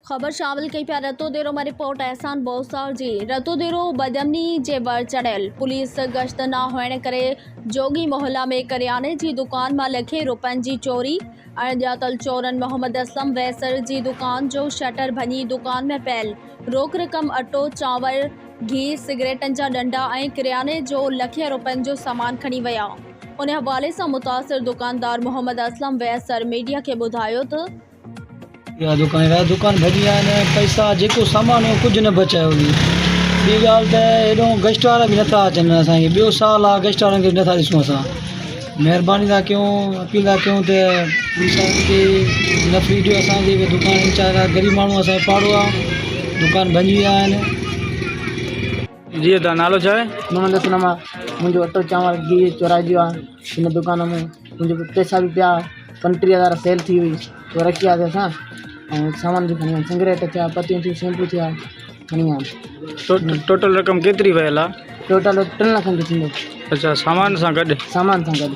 खबर शामिल कई पिया रतोदेरो में रिपोर्ट एहसान बोसार जी। रतोदेरो बदमनी जे बर चढ़ियल पुलिस गश्त न हुअण करे जोगी मोहल्ला में करियाने की दुकान में लखे रुपयन की चोरी। अणॼातल चोरन मोहम्मद असलम वैसर की दुकान जो शटर भञी दुकान में पयल रोक रकम अटो चांवर घी सिगरेटन जा डंडा और किरियाने जो लखे रुपयन जो सामान खणी विया। उन हवाले से मुतासिर दुकानदार मोहम्मद असलम वैसर मीडिया के बुधायो तो दुकान भॼी आहे पैसा जेको सामान हो कुछ न बचायो। ॿी ॻाल्हि त हेॾो गश्त वारा भी नथा अचनि असांखे। ॿियो साल आहे गश्त वारनि खे नथा ॾिसूं असां। महिरबानी था कयूं, अपील था कयूं त पुलिस खे नफ़री ॾियो असांखे। दुकान वीचारा ग़रीब माण्हू असांजो पाड़ो आहे, दुकान भॼी विया आहिनि। जी तव्हां नालो छा आहे? मोहम्मद असलम आहे। मुंहिंजो अटो चांवर घी चोराइजो आहे हिन दुकान में। मुंहिंजो पैसा भी पिया 35,000 सेल थी हुई तो रखी आहे असां। ऐं सामान भी खणी आया, सिगरेट थिया, पतियूं थियूं, शैम्पू थिया, खणी आया। टोटल रक़म केतिरी वियल आहे? टोटल 3 लख जो थींदो। अच्छा, सामान सां गॾु? सामान सां गॾु।